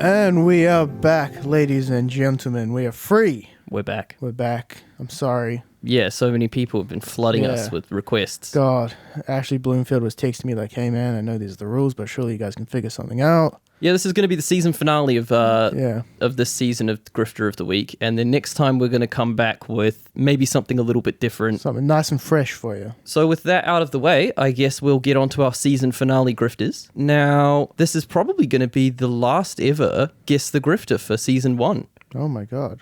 And we are back, ladies and gentlemen. We are free. We're back. We're back. I'm sorry. Yeah, so many people have been flooding us with requests. God, Ashley Bloomfield was texting me like, hey man, I know these are the rules, but surely you guys can figure something out. Yeah, this is going to be the season finale of this season of Grifter of the Week. And then next time we're going to come back with maybe something a little bit different. Something nice and fresh for you. So with that out of the way, I guess we'll get on to our season finale Grifters. Now, this is probably going to be the last ever Guess the Grifter for season 1. Oh my God.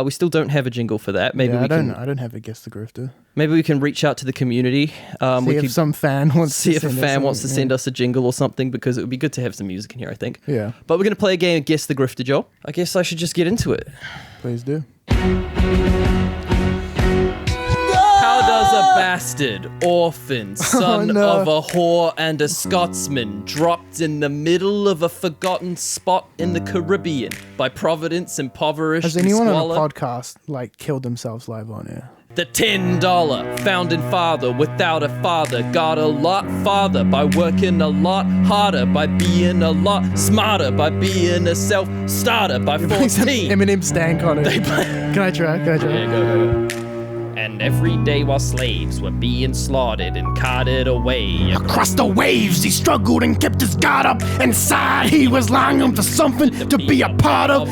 We still don't have a jingle for that. Maybe I don't have a Guess the Grifter. Maybe we can reach out to the community. See if some fan wants to send us a jingle or something, because it would be good to have some music in here, I think. Yeah. But we're going to play a game of Guess the Grifter, Joel. I guess I should just get into it. Please do. How does a bastard, orphan, son of a whore and a Scotsman, dropped in the middle of a forgotten spot in the Caribbean by Providence, impoverished Has anyone and on a squalor, podcast killed themselves live on air? The $10 founding father without a father got a lot farther by working a lot harder, by being a lot smarter, by being a self-starter, by 14. Eminem stank on it. Can I try? Yeah, go. And every day while slaves were being slaughtered and carted away across the waves, he struggled and kept his guard up. Inside, he was longing for something to be a part of.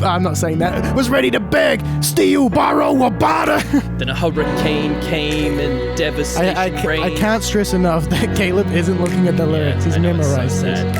I'm not saying that. Was ready to beg, steal, borrow, or barter. Then a hurricane came and devastation reigned. I can't stress enough that Caleb isn't looking at the lyrics. He's memorized this.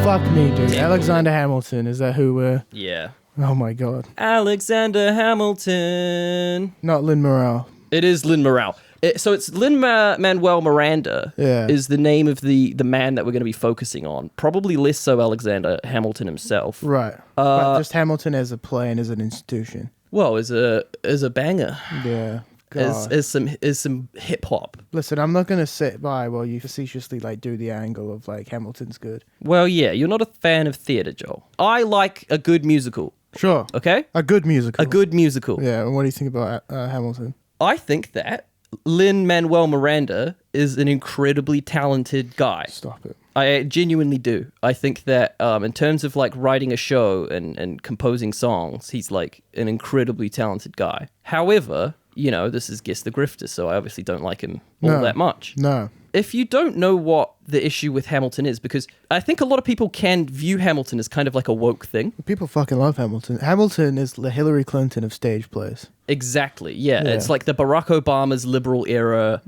Fuck me, dude. Yeah. Alexander Hamilton, is that who we're... Yeah. Oh my God. Alexander Hamilton. Not Lin-Manuel. It is Lin-Manuel. So it's Lin-Manuel Miranda is the name of the man that we're going to be focusing on. Probably less so Alexander Hamilton himself. Right. But just Hamilton as a play and as an institution. Well, as a banger. Yeah. God. As some hip hop. Listen, I'm not going to sit by while you facetiously do the angle of Hamilton's good. Well, yeah, you're not a fan of theatre, Joel. I like a good musical. Sure. Okay? A good musical. A good musical. Yeah, and what do you think about Hamilton? I think that Lin-Manuel Miranda is an incredibly talented guy. Stop it. I genuinely do. I think that in terms of writing a show and composing songs, he's an incredibly talented guy. However, this is Guess the Grifter, so I obviously don't like him all that much. No. If you don't know what the issue with Hamilton is, because I think a lot of people can view Hamilton as kind of like a woke thing. People fucking love Hamilton. Hamilton is the Hillary Clinton of stage plays. Exactly, yeah. It's like the Barack Obama's liberal era,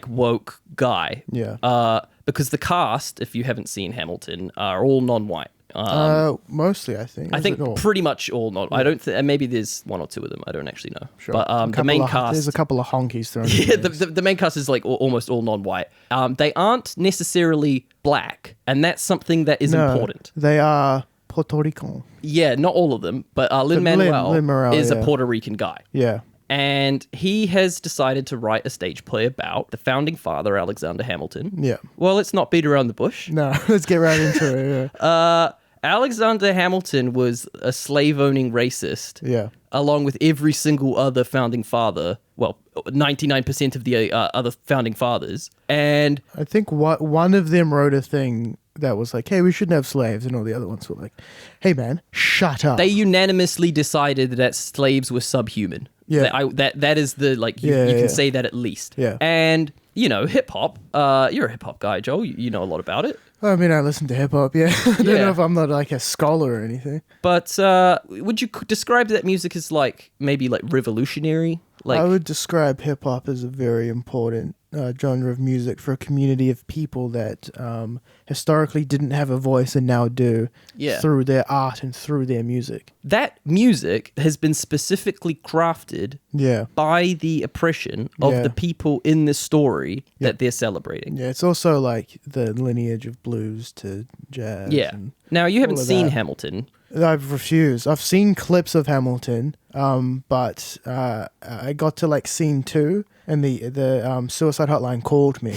woke guy. Yeah. Because the cast, if you haven't seen Hamilton, are all non-white. Mostly, I think. I think pretty much all non. I don't. Maybe there's one or two of them. I don't actually know. Sure. But the main cast. There's a couple of honkies thrown. Yeah, the main cast is almost all non-white. They aren't necessarily black, and that's something that is important. They are Puerto Rican. Yeah, not all of them, but Lin-Manuel is a Puerto Rican guy. Yeah. And he has decided to write a stage play about the founding father, Alexander Hamilton. Yeah. Well, let's not beat around the bush. No, let's get right into it. Yeah. Alexander Hamilton was a slave-owning racist. Yeah. Along with every single other founding father. Well, 99% of the other founding fathers. And I think one of them wrote a thing that was like, hey, we shouldn't have slaves. And all the other ones were like, hey, man, shut up. They unanimously decided that slaves were subhuman. Yeah. That is the, you can say that at least. Yeah. And, hip-hop, you're a hip-hop guy, Joel. You know a lot about it. I mean, I listen to hip-hop, yeah. I don't know if I'm not a scholar or anything. But would you describe that music as maybe revolutionary? I would describe hip-hop as a very important genre of music for a community of people that historically didn't have a voice and now do through their art and through their music. That music has been specifically crafted by the oppression of the people in this story that they're celebrating. Yeah, it's also the lineage of blues to jazz. Yeah. Now, you haven't seen Hamilton. I've refused. I've seen clips of Hamilton, but I got to scene 2, and the suicide hotline called me,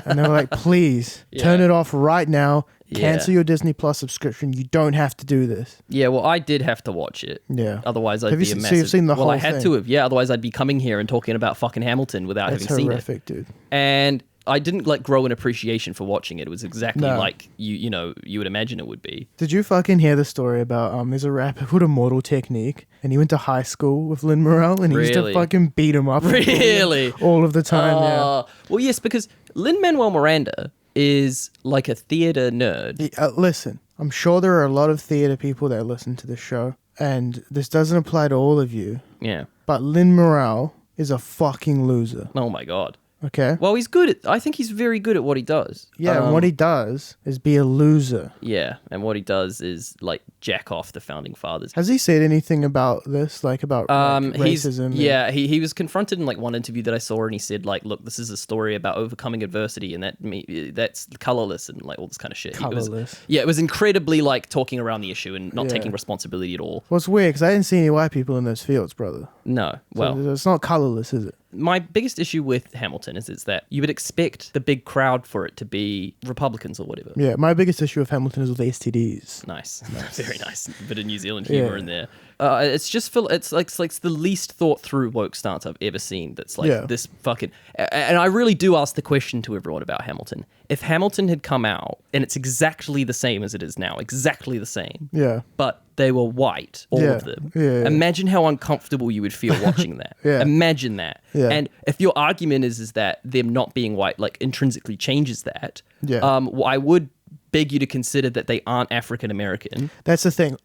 and they were like, "Please turn it off right now. Cancel your Disney Plus subscription. You don't have to do this." Yeah, well, I did have to watch it. Yeah. Otherwise, I'd be a massive... So you've seen the whole thing? Well, I had thing. to have. Yeah, otherwime I'd be coming here and talking about fucking Hamilton without having seen it. That's horrific, dude. And I didn't like grow an appreciation for watching it. It was exactly No. like you would imagine it would be. Did you fucking hear the story about there's a rapper called Immortal Technique, and he went to high school with Lin-Manuel, and he used Really? to fucking beat him up Really? all of the time. Well, yes, because Lin-Manuel Miranda is like a theater nerd. Listen, I'm sure there are a lot of theater people that listen to this show, and this doesn't apply to all of you, Yeah. but Lin-Manuel is a fucking loser. Oh my god. Okay? Well, I think he's very good at what he does. Yeah, and what he does is be a loser. Yeah, and what he does is like jack off the founding fathers. Has he said anything about this, like about racism? He was confronted in like one interview that I saw, and he said like, "Look, this is a story about overcoming adversity, and that's colorless and like all this kind of shit." Colorless. It was incredibly like talking around the issue and not Yeah. taking responsibility at all. Well, it's weird because I didn't see any white people in those fields, brother. No, well, So it's not colorless, is it? my biggest issue with Hamilton is that you would expect the big crowd for it to be Republicans or whatever. Yeah, my biggest issue with Hamilton is with STDs. Nice. Very nice. Bit of New Zealand humor Yeah. in there. It's just it's like the least thought through woke stance I've ever seen. That's like Yeah. this fucking. And I really do ask the question to everyone about Hamilton. If Hamilton had come out and it's exactly the same as it is now, exactly the same, Yeah. but they were white, all Yeah. of them. Yeah. Imagine how uncomfortable you would feel watching that. Yeah. Imagine that. Yeah. And if your argument is that them not being white like intrinsically changes that, Yeah. I would beg you to consider that they aren't African American. That's the thing.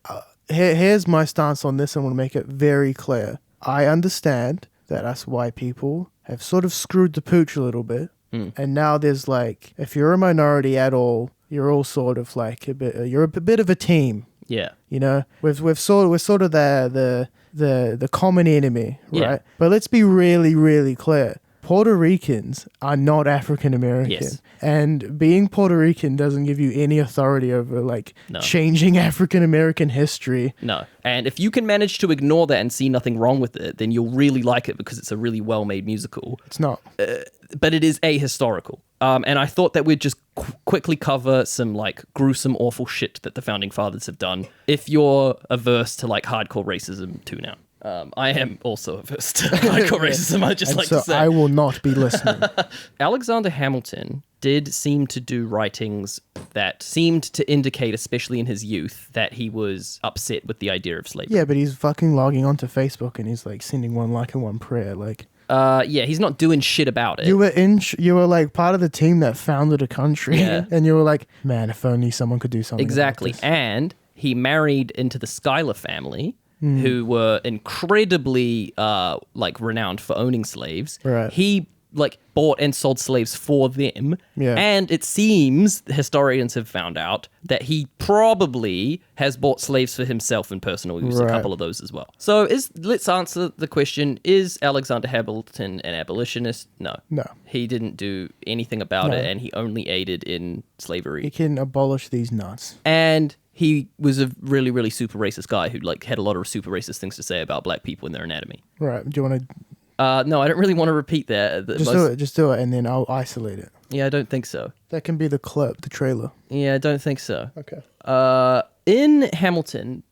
Here's my stance on this. I want to make it very clear. I understand that us white people have sort of screwed the pooch a little bit. And now there's like, if you're a minority at all, you're all sort of like you're a bit of a team. Yeah. You know, we're sort of the common enemy, right? Yeah. But let's be really, really clear. Puerto Ricans are not African American. Yes. And being Puerto Rican doesn't give you any authority over like No. changing African American history. No. And if you can manage to ignore that and see nothing wrong with it, then you'll really like it because it's a really well-made musical. It's not. But it is ahistorical. And I thought that we'd just quickly cover some like gruesome, awful shit that the founding fathers have done. If you're averse to like hardcore racism, tune out. I am also averse to hardcore racism, I just And like so to say. I will not be listening. Alexander Hamilton did seem to do writings that seemed to indicate, especially in his youth, that he was upset with the idea of slavery. Yeah, but he's fucking logging onto Facebook and he's like sending one like and one prayer. Like Yeah, he's not doing shit about it. you were like part of the team that founded a country, Yeah. and you were like, man, if only someone could do something. about Exactly. this." And he married into the Schuyler family, who were incredibly like renowned for owning slaves. Right. He like bought and sold slaves for them. Yeah. And it seems historians have found out that he probably has bought slaves for himself in personal use, a Right. couple of those as well. So let's answer the question, is Alexander Hamilton an abolitionist? No. No. He didn't do anything about No. it, and he only aided in slavery. He can abolish these nuts. And he was a really, really super racist guy who like had a lot of super racist things to say about black people and their anatomy. Right? Do you want to No, I don't really want to repeat that. just do it, and then I'll isolate it. Yeah, I don't think so. That can be the clip, the trailer. Yeah, I don't think so. Okay. In Hamilton's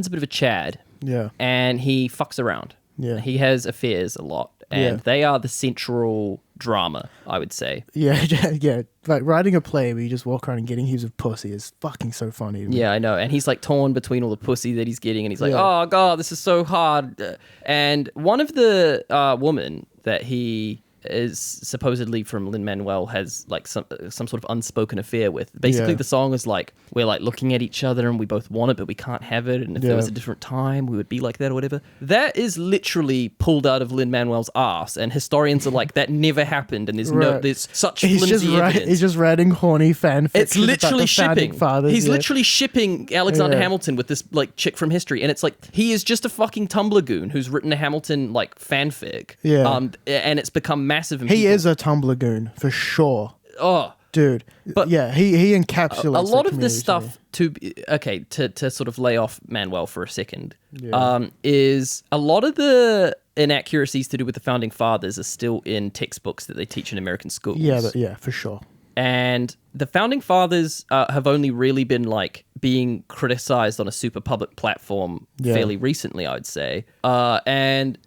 a bit of a Chad, Yeah. and he fucks around. Yeah. He has affairs a lot, and Yeah. they are the central drama, I would say. Yeah, yeah. Like writing a play where you just walk around and getting heaps of pussy is fucking so funny to me. Yeah, I know. And he's like torn between all the pussy that he's getting, and he's like, Yeah. oh, God, this is so hard. And one of the women that he is supposedly from Lin-Manuel has like some sort of unspoken affair with. Basically, Yeah. the song is like, we're like looking at each other and we both want it, but we can't have it. And if there was Yeah. a different time, we would be like that or whatever. That is literally pulled out of Lin-Manuel's ass. And historians are like, that never happened. And Right. there's such He's flimsy just evidence. he's just writing horny fan fiction. It's literally about the founding shipping. fathers, He's yeah. literally shipping Alexander Yeah. Hamilton with this like chick from history, and it's like he is just a fucking Tumblr goon who's written a Hamilton like fanfic. Yeah. And it's become massive. And He people- is a Tumblr goon for sure, Oh, dude. But yeah, he encapsulates a lot the of this community, stuff to sort of lay off Manuel for a second, Yeah. is a lot of the inaccuracies to do with the founding fathers are still in textbooks that they teach in American schools. Yeah, for sure. And the founding fathers have only really been like being criticized on a super public platform Yeah. fairly recently, I would say. And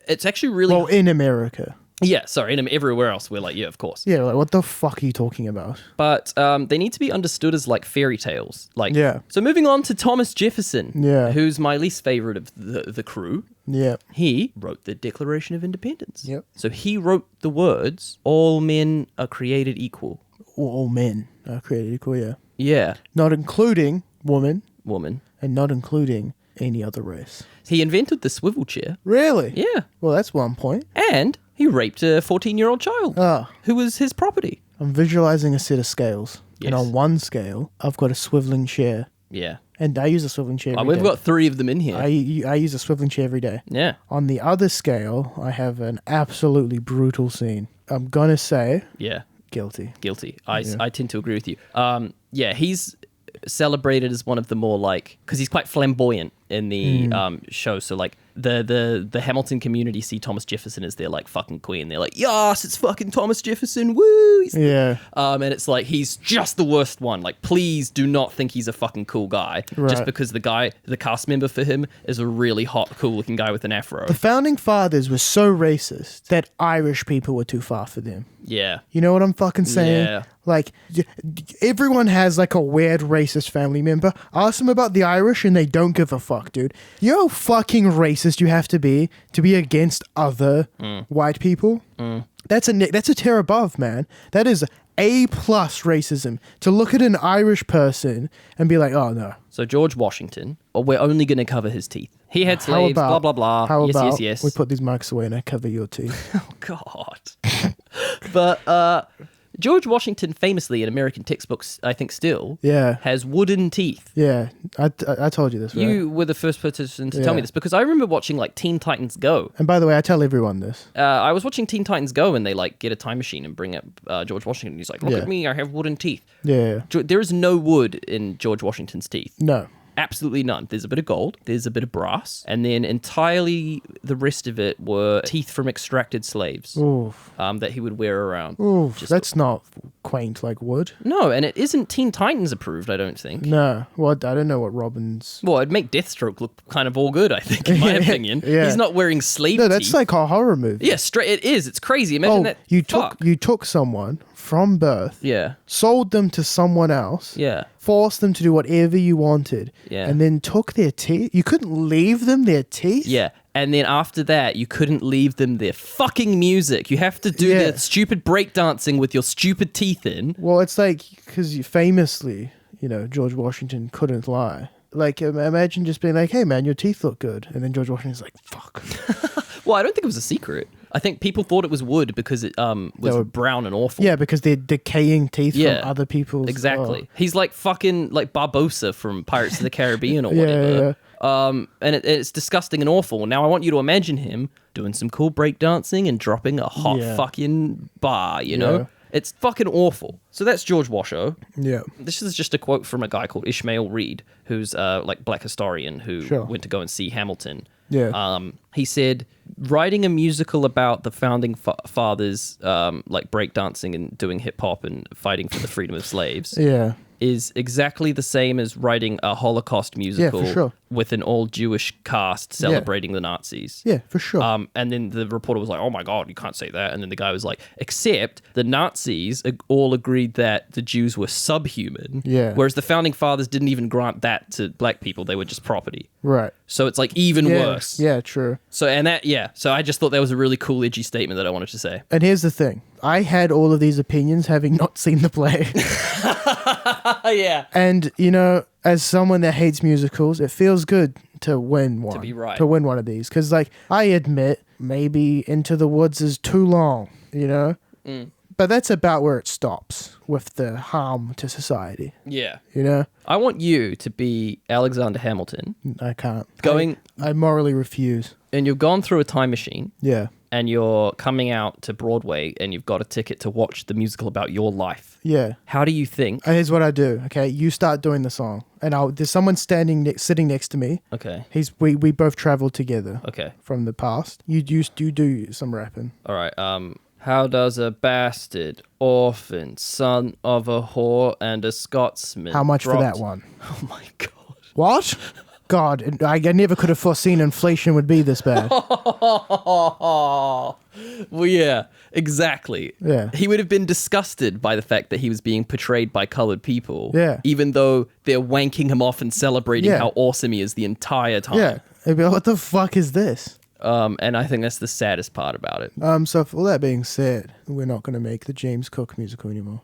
it's actually really Well, in America. Yeah, sorry, and everywhere else we're like, yeah, of course. Yeah, like, what the fuck are you talking about? But they need to be understood as like fairy tales. Like, Yeah. So moving on to Thomas Jefferson, Yeah. who's my least favorite of the crew. Yeah. He wrote the Declaration of Independence. Yep. So he wrote the words, all men are created equal. All men are created equal, yeah. Yeah. Not including woman Woman. and not including any other race. He invented the swivel chair. Really? Yeah. Well, that's one point. And he raped a 14-year-old child Ah. who was his property. I'm visualizing a set of scales. Yes. And on one scale, I've got a swiveling chair. Yeah. And I use a swiveling chair every We've day. got 3 of them in here. I use a swiveling chair every day. Yeah. On the other scale, I have an absolutely brutal scene. I'm going to say Yeah. guilty. Guilty. I tend to agree with you. Yeah, he's celebrated as one of the more like, because he's quite flamboyant in the show. So like the Hamilton community see Thomas Jefferson as their like fucking queen. They're like, yes, it's fucking Thomas Jefferson. Woo! Yeah. And it's like he's just the worst one. Like, please do not think he's a fucking cool guy just Right. because the cast member for him is a really hot, cool looking guy with an afro. The founding fathers were so racist that Irish people were too far for them. Yeah. You know what I'm fucking saying? Yeah. Like, everyone has like a weird racist family member. Ask them about the Irish and they don't give a fuck, dude. You know how fucking racist you have to be against other white people? That's a tier above, man. That is A+ racism. To look at an Irish person and be like, oh no. So George Washington, we're only going to cover his teeth. He had slaves, blah, blah, blah. How yes, about yes. we put these mics away and I cover your teeth? Oh, God. But George Washington famously in American textbooks, I think still, Yeah. has wooden teeth. Yeah. I told you this, right? You were the first person to tell me this because I remember watching like Teen Titans Go. And by the way, I tell everyone this. I was watching Teen Titans Go and they like get a time machine and bring up George Washington. He's like, look Yeah. at me, I have wooden teeth. Yeah. There is no wood in George Washington's teeth. No. Absolutely none. There's a bit of gold, there's a bit of brass, and then entirely the rest of it were teeth from extracted slaves Oof. that he would wear around. Oof. Just- That's not quaint like wood. No, and it isn't Teen Titans approved, I don't think. No. Well, I don't know what Robin's... Well, it'd make Deathstroke look kind of all good, I think, in my opinion. Yeah. He's not wearing slave No, teeth. that's like a horror movie. Yeah, straight. It is. It's crazy. Imagine Oh, that. you Fuck. took someone from birth, Yeah. sold them to someone else, Yeah. forced them to do whatever you wanted, Yeah. and then took their teeth. You couldn't leave them their teeth? Yeah. And then after that, you couldn't leave them their fucking music. You have to do Yeah. their stupid breakdancing with your stupid teeth in. Well, it's like, because famously, George Washington couldn't lie. Like, imagine just being like, hey, man, your teeth look good. And then George Washington's like, fuck. Well, I don't think it was a secret. I think people thought it was wood because it was brown and awful. Yeah, because they're decaying teeth Yeah. from other people's... Exactly. He's like fucking like Barbosa from Pirates of the Caribbean or Yeah, whatever. And it's disgusting and awful. Now I want you to imagine him doing some cool breakdancing and dropping a hot Yeah. fucking bar, you know? Yeah. It's fucking awful. So that's George Washoe. Yeah. This is just a quote from a guy called Ishmael Reed, who's like black historian who Sure. went to go and see Hamilton. Yeah. He said, writing a musical about the founding fathers, like breakdancing and doing hip hop and fighting for the freedom of slaves, Yeah. is exactly the same as writing a Holocaust musical sure. with an all Jewish cast celebrating the Nazis. Yeah, for sure. And then the reporter was like, oh my God, you can't say that. And then the guy was like, except the Nazis all agreed that the Jews were subhuman. Yeah. Whereas the founding fathers didn't even grant that to black people. They were just property. Right. So it's like even Yeah. worse. Yeah, true. So, so I just thought that was a really cool, edgy statement that I wanted to say. And here's the thing. I had all of these opinions having not seen the play. Yeah. And, as someone that hates musicals, it feels good to win one. To be right. To win one of these. Because, I admit, maybe Into the Woods is too long, But that's about where it stops with the harm to society, Yeah. I I want you to be Alexander Hamilton, can't. Going- I morally refuse. and you've gone through a time machine, Yeah. and you're coming out to Broadway, and you've got a ticket to watch the musical about your life. Yeah. How do you think? Here's what I do, okay? You start doing the song. And there's someone sitting next to me. Okay. We both traveled together Okay. from the past. You do some rapping. All right. How does a bastard, orphan, son of a whore and a Scotsman? How much for that dropped- one? Oh my God. What? God, I never could have foreseen inflation would be this bad. Well, yeah, exactly. Yeah. He would have been disgusted by the fact that he was being portrayed by colored people. Yeah. Even though they're wanking him off and celebrating Yeah. how awesome he is the entire time. Yeah. It'd be like, what the fuck is this? And I think that's the saddest part about it. So for all that being said, we're not going to make the James Cook musical anymore.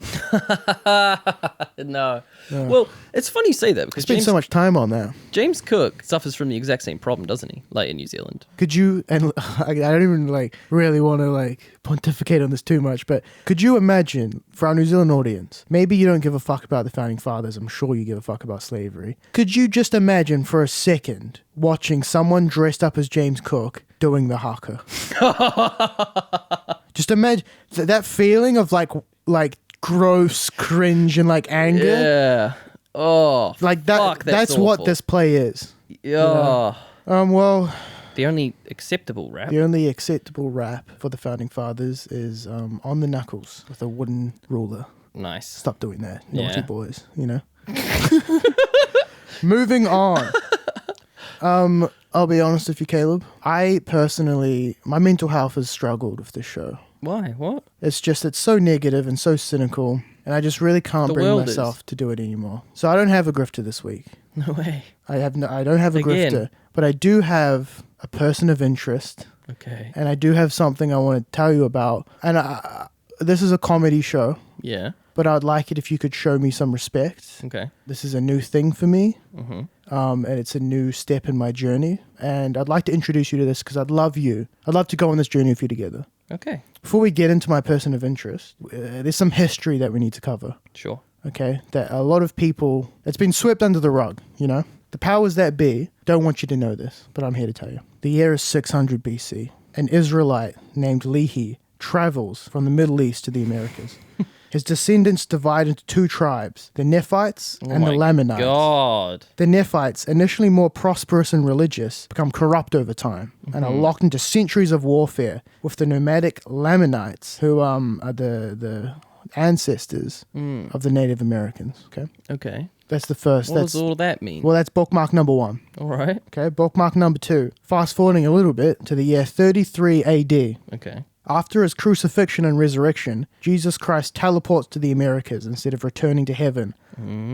No. Well, it's funny you say that because Spent so much time on that. James Cook suffers from the exact same problem, doesn't he? Like in New Zealand. Could you, and I don't even really want to pontificate on this too much, but could you imagine for our New Zealand audience, maybe you don't give a fuck about the founding fathers, I'm sure you give a fuck about slavery. Could you just imagine for a second watching someone dressed up as James Cook doing the haka? Just imagine that feeling of like gross cringe and anger. Yeah. Oh, Like that. fuck, That's what awful. this play is. Yeah. Well, The only acceptable rap. the only acceptable rap for the founding fathers is on the knuckles with a wooden ruler. Nice. Stop doing that, naughty Yeah. boys. Moving on. I'll be honest with you, Caleb. I personally, my mental health has struggled with this show. Why? What? It's so negative and so cynical, and I just really can't The bring world myself to do it anymore. So I don't have a grifter this week. No way. I don't have a Again. grifter, but I do have a person of interest, Okay. and I do have something I want to tell you about. And this is a comedy show, Yeah. but I'd like it if you could show me some respect. Okay. This is a new thing for me, Mm-hmm. and it's a new step in my journey. And I'd like to introduce you to this because I'd love to go on this journey with you together. Okay. Before we get into my person of interest, there's some history that we need to cover. Sure. Okay, that a lot of people, it's been swept under the rug, The powers that be don't want you to know this, but I'm here to tell you. The year is 600 BC. An Israelite named Lehi travels from the Middle East to the Americas. His descendants divide into two tribes, the Nephites and the Lamanites. God. The Nephites, initially more prosperous and religious, become corrupt over time and are locked into centuries of warfare with the nomadic Lamanites, who are the ancestors of the Native Americans. Okay, Okay. that's the first. What does all that mean? Well, that's bookmark number 1. All right. Okay, bookmark number 2. Fast forwarding a little bit to the year 33 AD. Okay. After his crucifixion and resurrection, Jesus Christ teleports to the Americas instead of returning to heaven,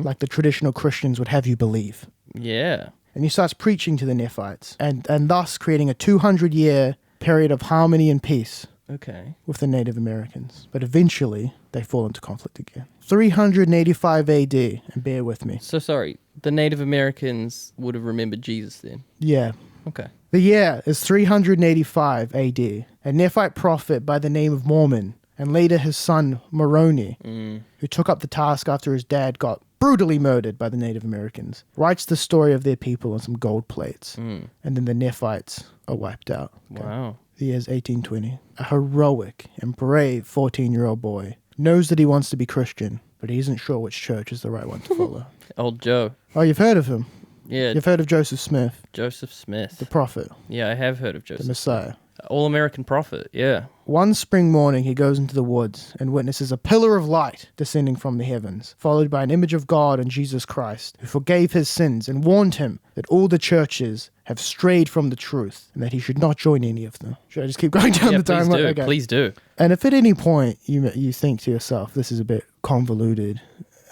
like the traditional Christians would have you believe. Yeah. And he starts preaching to the Nephites, and thus creating a 200-year period of harmony and peace Okay. with the Native Americans. But eventually, they fall into conflict again. 385 AD, and bear with me. So sorry. The Native Americans would have remembered Jesus then. Yeah. Okay. The year is 385 AD. A Nephite prophet by the name of Mormon, and later his son Moroni, who took up the task after his dad got brutally murdered by the Native Americans, writes the story of their people on some gold plates. And then the Nephites are wiped out. Okay. Wow. The year is 1820. A heroic and brave 14-year-old boy knows that he wants to be Christian, but he isn't sure which church is the right one to follow. Old Joe. Oh, you've heard of him? Yeah. You've heard of Joseph Smith, Joseph Smith. the prophet, Yeah, I have heard of the Joseph. Messiah. All-American prophet. Yeah. One spring morning, he goes into the woods and witnesses a pillar of light descending from the heavens, followed by an image of God and Jesus Christ, who forgave his sins and warned him that all the churches have strayed from the truth and that he should not join any of them. Should I just keep going down Yeah, the please timeline? do. Okay. Please do. And if at any point you think to yourself, this is a bit convoluted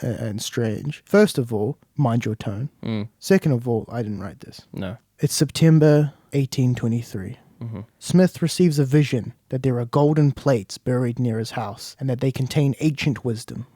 and strange, first of all, mind your tone. Second of all, I didn't write this. No. It's September 1823. Smith receives a vision that there are golden plates buried near his house and that they contain ancient wisdom.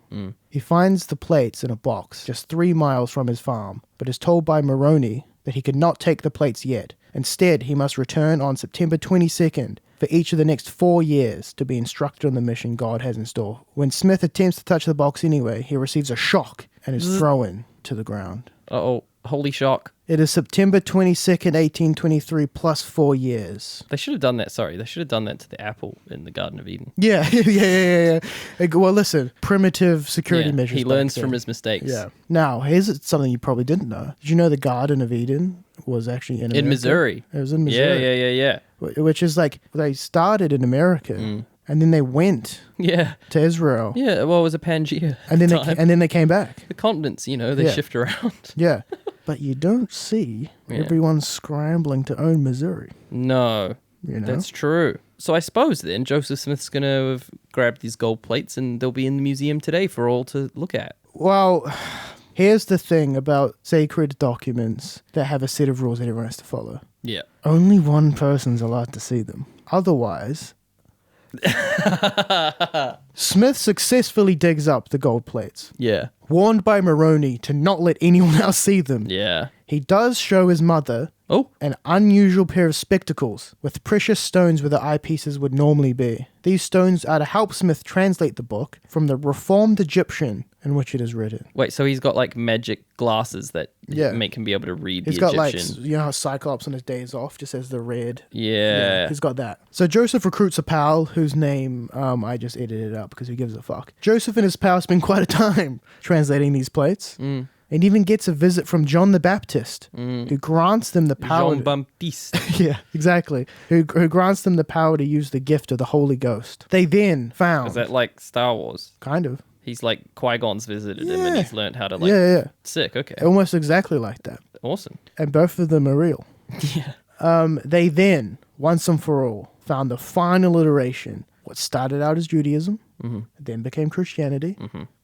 He finds the plates in a box just 3 miles from his farm, but is told by Moroni that he could not take the plates yet. Instead, he must return on September 22nd for each of the next 4 years to be instructed on the mission God has in store. When Smith attempts to touch the box anyway, he receives a shock and is thrown to the ground. Uh-oh. Holy shock. It is September 22nd, 1823, plus 4 years. They should have done that. Sorry. They should have done that to the apple in the Garden of Eden. Yeah. Well, listen, primitive security Yeah, measures. he back learns then. from his mistakes. Yeah. Now, here's something you probably didn't know. Did you know the Garden of Eden was actually in America? In Missouri. It was in Missouri. Yeah. Which is like, they started in America, and then they went Yeah. to Israel, Yeah. Well, it was a Pangea. and then time. they came back. The continents, they Yeah. shift around. Yeah. But you don't see Yeah. everyone scrambling to own Missouri. No, You know? that's true. So I suppose then Joseph Smith's going to have grabbed these gold plates and they'll be in the museum today for all to look at. Well, here's the thing about sacred documents that have a set of rules that everyone has to follow. Yeah. Only one person's allowed to see them. Otherwise, Smith successfully digs up the gold plates. Yeah. Warned by Moroni to not let anyone else see them. Yeah. He does show his mother Oh. an unusual pair of spectacles with precious stones where the eyepieces would normally be. These stones are to help Smith translate the book from the Reformed Egyptian in which it is written. Wait, so he's got like magic glasses that make him be able to read He's the got Egyptian. like, you know how Cyclops on his days off just has the red. Yeah. He's got that. So Joseph recruits a pal whose name I just edited up because who gives a fuck. Joseph and his pal spend quite a time translating these plates. And even gets a visit from John the Baptist, who grants them the power. Jean Baptiste. Yeah, exactly. Who grants them the power to use the gift of the Holy Ghost. They then found. Is that like Star Wars? Kind of. He's like Qui-Gon's visited him and Yeah. he's learned how to like. Yeah. Sick. Okay. Almost exactly like that. Awesome. And both of them are real. Yeah. They then, once and for all, found the final iteration. What started out as Judaism, then became Christianity.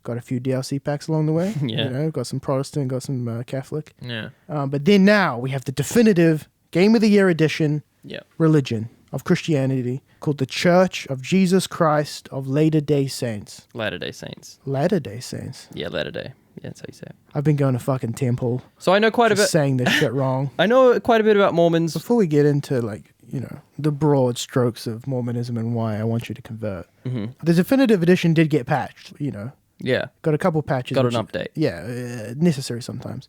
Got a few DLC packs along the way. Yeah. You know, got some Protestant, got some Catholic. Yeah. But then now we have the definitive Game of the Year edition Yeah. religion of Christianity called the Church of Jesus Christ of Latter-day Saints. Latter-day Saints. Latter-day Saints. Yeah, Latter-day. Yeah, that's how you say it. I've been going to fucking temple, So I know quite a bit. saying this shit wrong. I know quite a bit about Mormons. Before we get into, like, you know, the broad strokes of Mormonism and why I want you to convert, the definitive edition did get patched, you know. Yeah. Got a couple patches. Got which an update. Yeah, necessary sometimes.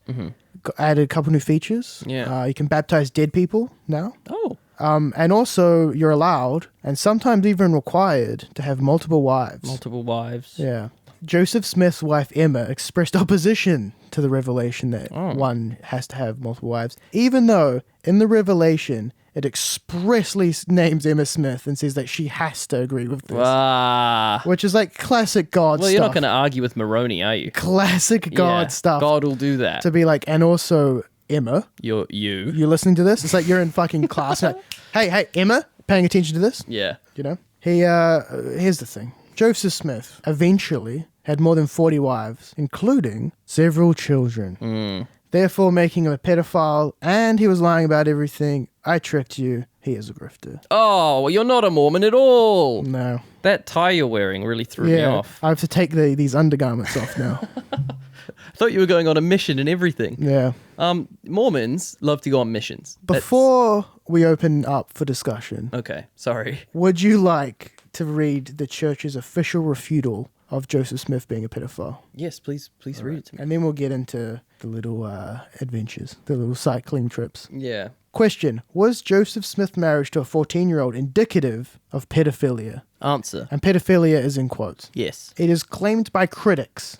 Added a couple new features. Yeah. You can baptize dead people now. Oh. And also, you're allowed, and sometimes even required, to have multiple wives. Multiple wives. Yeah. Joseph Smith's wife, Emma, expressed opposition to the revelation that one has to have multiple wives, even though in the revelation, it expressly names Emma Smith and says that she has to agree with this. Which is like classic God Well, stuff. you're not going to argue with Moroni, are you? Classic God Yeah, stuff. God will do that. To be like, and also, Emma, You. you're listening to this? It's like you're in fucking class. Like, hey, Emma, paying attention to this? Yeah. You know? Here's the thing. Joseph Smith eventually had more than 40 wives, including several children. Therefore making him a pedophile, and he was lying about everything. I tricked you. He is a grifter. Oh, well, you're not a Mormon at all. No. That tie you're wearing really threw me off. I have to take these undergarments off now. I thought you were going on a mission and everything. Yeah. Mormons love to go on missions. Before we open up for discussion, Okay, sorry. would you like to read the church's official refutal of Joseph Smith being a pedophile? Yes, please read it to me. And then we'll get into the little adventures, the little cycling trips. Yeah. Question: was Joseph Smith's marriage to a 14-year-old indicative of pedophilia? Answer. And pedophilia is in quotes. Yes. It is claimed by critics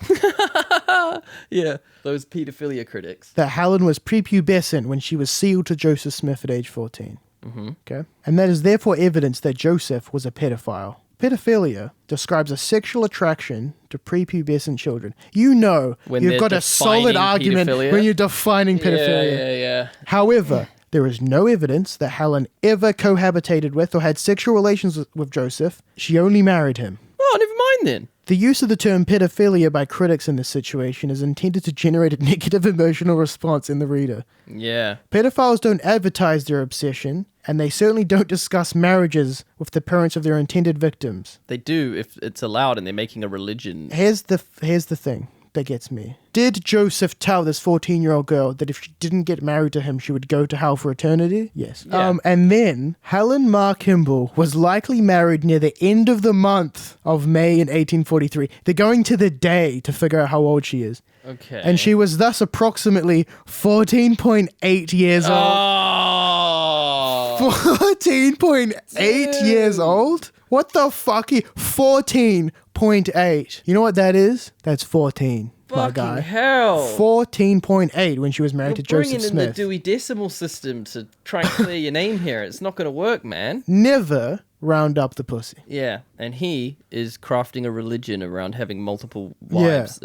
Yeah, those pedophilia critics. that Helen was prepubescent when she was sealed to Joseph Smith at age 14. Okay? And that is therefore evidence that Joseph was a pedophile. Pedophilia describes a sexual attraction to prepubescent children. You know, When you've they're got a solid defining argument pedophilia? when you're defining pedophilia. Yeah. However, there is no evidence that Helen ever cohabitated with or had sexual relations with Joseph. She only married him. Oh, never mind then. The use of the term pedophilia by critics in this situation is intended to generate a negative emotional response in the reader. Yeah. Pedophiles don't advertise their obsession, and they certainly don't discuss marriages with the parents of their intended victims. They do if it's allowed and they're making a religion. Here's the thing that gets me. Did Joseph tell this 14-year-old girl that if she didn't get married to him, she would go to hell for eternity? Yes. Yeah. And then Helen Mar Kimball was likely married near the end of the month of May in 1843. They're going to the day to figure out how old she is. Okay. And she was thus approximately 14.8 years old. Oh. 14.8 years old? What the fuck? 14.8. You know what that is? That's 14, my Fucking guy. hell. 14.8 when she was married You're to Joseph bringing in Smith. the Dewey Decimal System to try and clear your name here. It's not going to work, man. Never round up the pussy. Yeah, and he is crafting a religion around having multiple wives.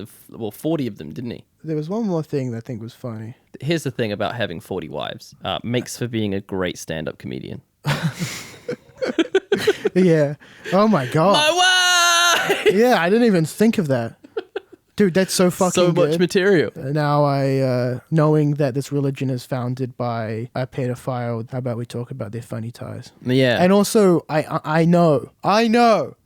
40 of them, didn't he? There was one more thing that I think was funny. Here's the thing about having 40 wives. Makes for being a great stand-up comedian. Yeah. Oh my god. My wife! Yeah, I didn't even think of that. Dude, that's so fucking So much good. material. Now knowing that this religion is founded by a pedophile, how about we talk about their funny ties? Yeah. And also, I know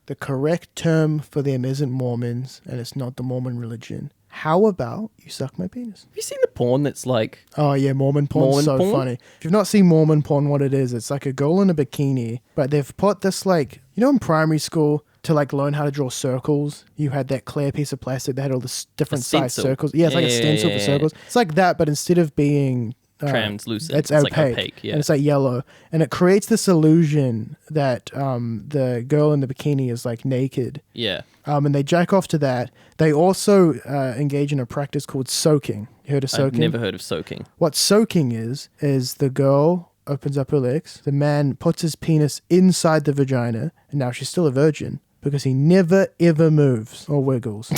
the correct term for them isn't Mormons, and it's not the Mormon religion. How about you suck my penis? Have you seen the porn that's like... Oh yeah, Mormon porn's so funny. If you've not seen Mormon porn, what it is, it's like a girl in a bikini, but they've put this like, you know in primary school, to like learn how to draw circles, you had that clear piece of plastic that had all the different size circles. Yeah, it's like a stencil for circles. It's like that, but instead of being... translucent. It's opaque. Like opaque, yeah. And it's like yellow. And it creates this illusion that the girl in the bikini is like naked. Yeah. And they jack off to that. They also engage in a practice called soaking. You heard of soaking? I've never heard of soaking. What soaking is the girl opens up her legs, the man puts his penis inside the vagina, and now she's still a virgin because he never ever moves or wiggles.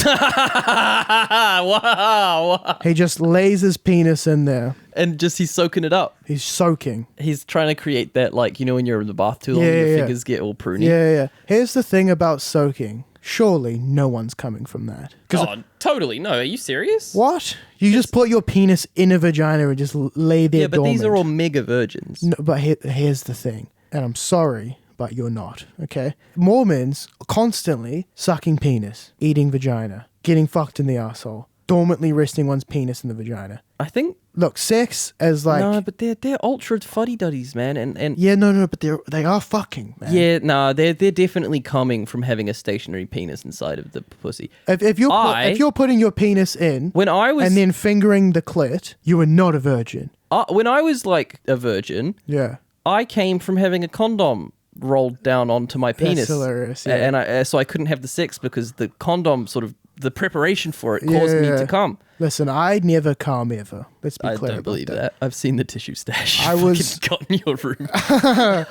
Wow. He just lays his penis in there. And just he's soaking it up. He's soaking. He's trying to create that, like, you know, when you're in the bath too long, your fingers get all pruny. Yeah. Here's the thing about soaking. Surely no one's coming from that. God, totally. No, are you serious? What? You just put your penis in a vagina and just lay there Yeah, but dormant. these are all mega virgins. No, but here's the thing, and I'm sorry, but you're not, okay? Mormons are constantly sucking penis, eating vagina, getting fucked in the asshole, dormantly resting one's penis in the vagina. I think... Look, sex as like... No, but they're ultra fuddy-duddies, man. And Yeah, no, but they are fucking, man. yeah, no, they're definitely coming from having a stationary penis inside of the pussy. If you're putting your penis in When I was... and then fingering the clit, you are not a virgin. when I was, like, a virgin, Yeah. I came from having a condom rolled down onto my penis. That's hilarious, yeah. And so I couldn't have the sex because the condom sort of... The preparation for it caused me to come. Listen, I never come ever. Let's be I clear don't about believe that. that. I've seen the tissue stash. I was- got in your room. I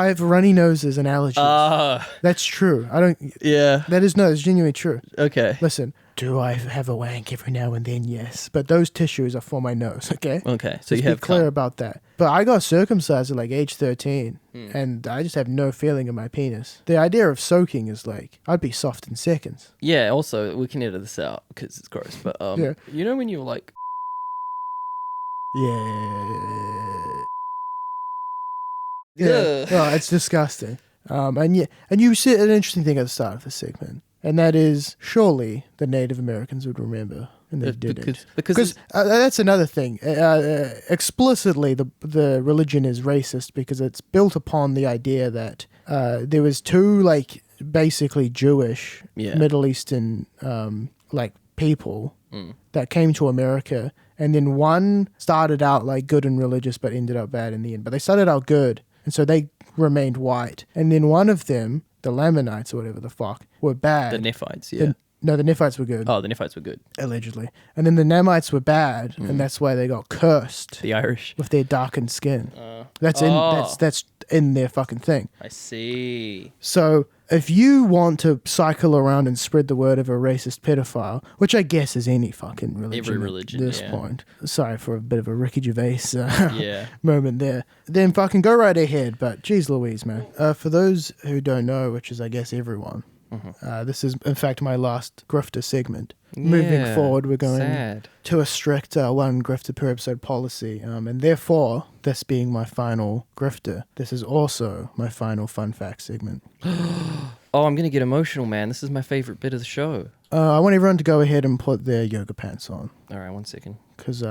have runny noses and allergies. That's true. Yeah. It's genuinely true. Okay. Listen, do I have a wank every now and then? Yes. But those tissues are for my nose, okay? Okay. So Let's you have be clear cum. about that. But I got circumcised at like age 13, and I just have no feeling in my penis. The idea of soaking is like, I'd be soft in seconds. Yeah. Also, we can edit this out because it's gross. But Yeah. you know when you're like, Yeah. Well, it's disgusting. And you said an interesting thing at the start of the segment, and that is surely the Native Americans would remember, and they didn't. because That's another thing. Explicitly, the religion is racist because it's built upon the idea that there was two like basically Jewish Middle Eastern like people that came to America, and then one started out like good and religious but ended up bad in the end. But they started out good, and so they remained white. And then one of them, the Lamanites or whatever the fuck, were bad. the Nephites, yeah. No, the Nephites were good. Oh, the Nephites were good. Allegedly. And then the Namites were bad, and that's why they got cursed The Irish. with their darkened skin. That's in their fucking thing. I see. So if you want to cycle around and spread the word of a racist pedophile, which I guess is any fucking religion, Every religion, at this yeah. point. Sorry for a bit of a Ricky Gervais Yeah. moment there. Then fucking go right ahead. But geez Louise, man. For those who don't know, which is I guess everyone, this is in fact my last grifter segment. Moving Yeah, forward, we're going sad. to a strict one grifter per episode policy, and therefore, this being my final grifter, this is also my final fun fact segment. Oh, I'm going to get emotional, man. This is my favorite bit of the show. I want everyone to go ahead and put their yoga pants on, All right, 1 second. because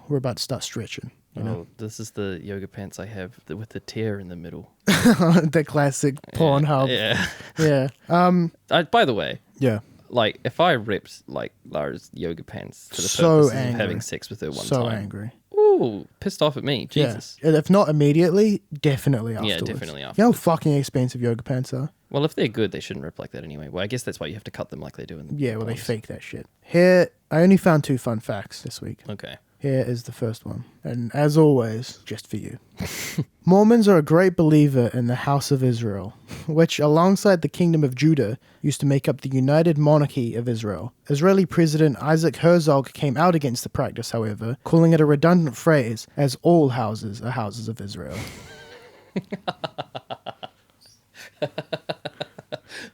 we're about to start stretching. You know? Oh, this is the yoga pants I have with the tear in the middle. The classic Pornhub. Yeah. Yeah. By the way, Yeah. like, if I ripped, like, Lara's yoga pants for the So purpose of angry. having sex with her one So time. angry. Ooh, pissed off at me. Jesus. Yeah. If not immediately, definitely afterwards. definitely You know how afterwards. fucking expensive yoga pants are? Well, if they're good, they shouldn't rip like that anyway. Well, I guess that's why you have to cut them like they do in the Yeah, well, they porns. fake that shit. Here, I only found 2 fun facts this week. Okay. Here is the first one. And as always, just for you. Mormons are a great believer in the House of Israel, which, alongside the Kingdom of Judah, used to make up the United Monarchy of Israel. Israeli President Isaac Herzog came out against the practice, however, calling it a redundant phrase, as all houses are houses of Israel.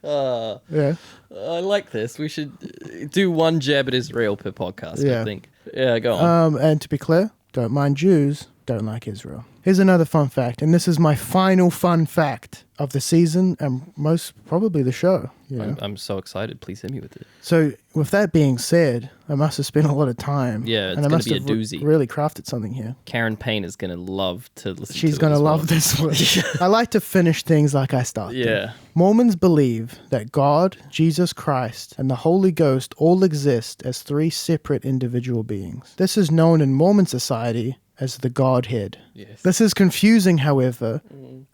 Yeah. I like this. We should do one jab at Israel per podcast, Yeah. I think. Yeah, go on. And to be clear, don't mind Jews, don't like Israel. Here's another fun fact, and this is my final fun fact of the season and most probably the show. Yeah. I'm so excited. Please hit me with it. So, with that being said, I must have spent a lot of time. Yeah, it's and I gonna must be a have doozy. really crafted something here. Karen Payne is going to love to listen She's to going it to as well. love this one. I like to finish things like I started. Yeah. Mormons believe that God, Jesus Christ, and the Holy Ghost all exist as three separate individual beings. This is known in Mormon society as the Godhead. Yes. This is confusing, however,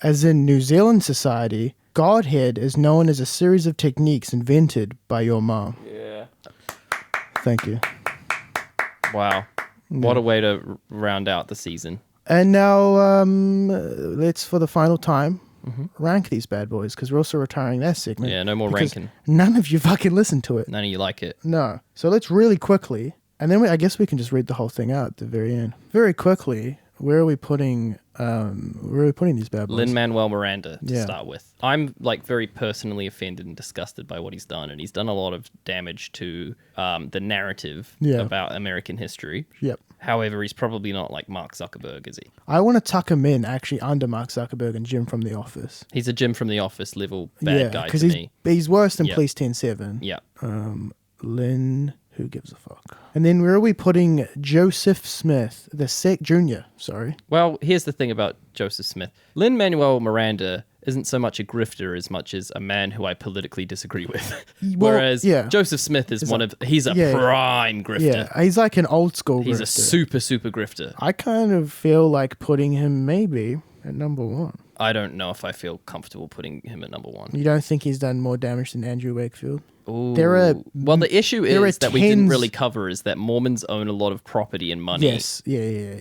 as in New Zealand society, Godhead is known as a series of techniques invented by your mom. Yeah. Thank you. Wow. What a way to round out the season. And now, let's, for the final time, rank these bad boys, because we're also retiring that segment. Yeah, no more because ranking. None of you fucking listen to it. None of you like it. No. So let's really quickly, and then I guess we can just read the whole thing out at the very end. Very quickly, where are we putting these bad boys? Lin-Manuel Miranda to Yeah. start with. I'm like very personally offended and disgusted by what he's done, and he's done a lot of damage to the narrative Yeah. about American history. Yep. However, he's probably not like Mark Zuckerberg, is he? I want to tuck him in actually under Mark Zuckerberg and Jim from The Office. He's a Jim from The Office level bad guy to because me. he's worse than Yep. Police 10-7. Yeah. Lynn, who gives a fuck? And then where are we putting Joseph Smith, Jr., sorry. Well, here's the thing about Joseph Smith. Lin-Manuel Miranda isn't so much a grifter as much as a man who I politically disagree with. Well, Whereas yeah. Joseph Smith is he's a yeah, prime grifter. Yeah, he's like an old school He's a grifter. super grifter. I kind of feel like putting him maybe at number one. I don't know if I feel comfortable putting him at number one. You don't think he's done more damage than Andrew Wakefield? Ooh. There are- well, the issue there is are that we didn't tens- really cover is that Mormons own a lot of property and money. Yes, yeah.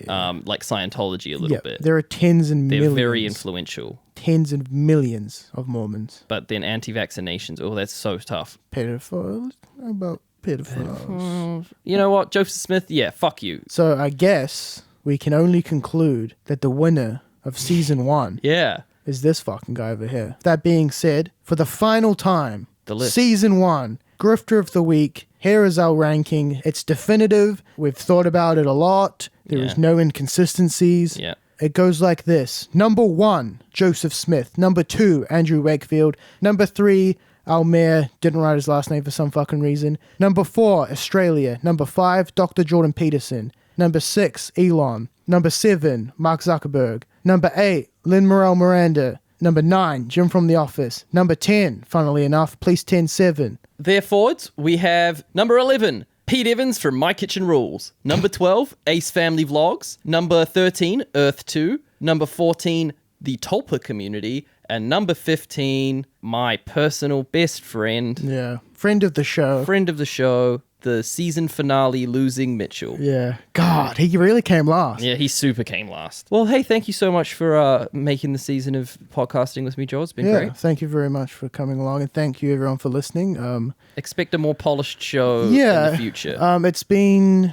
Like Scientology a little bit. There are tens and They're millions. very influential. Tens and millions of Mormons. But then anti-vaccinations, that's so tough. Pedophiles? How about pedophiles? You know what, Joseph Smith? Yeah, fuck you. So I guess we can only conclude that the winner of season 1 Yeah. is this fucking guy over here. That being said, for the final time, The list. season 1, Grifter of the Week. Here is our ranking. It's definitive. We've thought about it a lot. There is Yeah. no inconsistencies. Yeah. It goes like this. Number 1, Joseph Smith. Number 2, Andrew Wakefield. Number 3, our mayor didn't write his last name for some fucking reason. Number 4, Australia. Number 5, Dr. Jordan Peterson. Number 6, Elon. Number 7, Mark Zuckerberg. Number 8, Lin-Manuel Miranda. Number 9, Jim from The Office. Number 10, funnily enough, Police 10-7. Therefore, we have number 11, Pete Evans from My Kitchen Rules. Number 12, Ace Family Vlogs. Number 13, Earth 2. Number 14, The Tulpa Community. And number 15, my personal best friend, Yeah. Friend of the show. friend of the show, the season finale losing Mitchell. Yeah. God, he really came last. Yeah, he super came last. Well, hey, thank you so much for making the season of podcasting with me, Joe. It's been great. Thank you very much for coming along, and thank you everyone for listening. Expect a more polished show in the future. It's been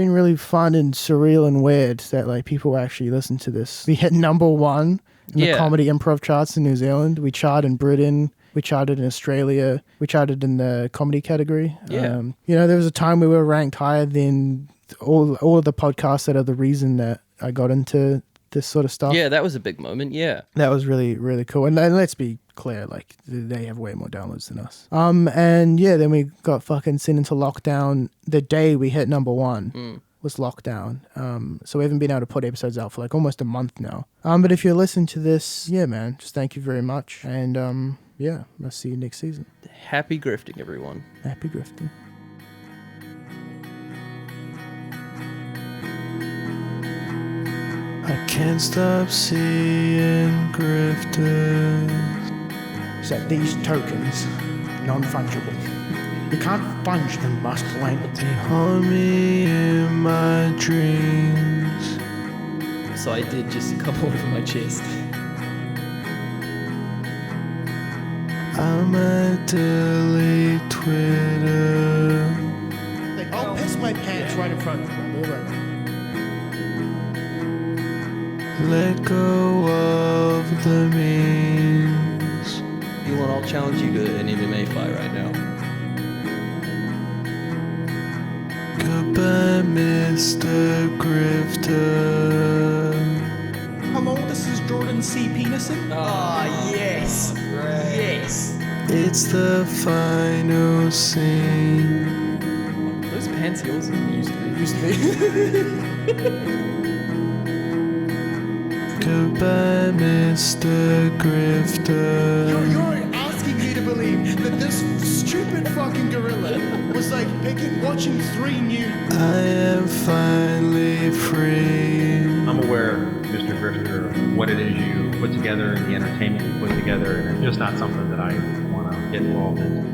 really fun and surreal and weird that like people actually listen to this. We hit number 1 in the comedy improv charts in New Zealand. We charted in Britain. We charted in Australia. We charted in the comedy category. Yeah. There was a time we were ranked higher than all of the podcasts that are the reason that I got into this sort of stuff. Yeah, that was a big moment. Yeah. That was really, really cool. And let's be clear, like, they have way more downloads than us. Then we got fucking sent into lockdown the day we hit number 1. Was lockdown. So we haven't been able to put episodes out for like almost a month now. But if you're listening to this, yeah, man, just thank you very much. And I'll see you next season. Happy grifting, everyone. Happy grifting. I can't stop seeing grifters. Is that these tokens non-fungible? You can't fudge the must lane. They haunt me in my dreams. So I did just come over my chest. I might delete Twitter. Like, I'll piss my pants right in front of them. Let go of the memes. Elon, I'll challenge you to an MMA fight right now. Goodbye, Mr. Grifter. Hello, this is Jordan C. Peterson. Ah, yes. Yes. It's the final scene. Those pants heels used to be. Goodbye, Mr. Grifter. You're asking me to believe that this stupid fucking gorilla was like watching 3 new. I am finally free. I'm aware, Mr. Grifter, of what it is you put together and the entertainment you put together, and it's just not something that I want to get involved in.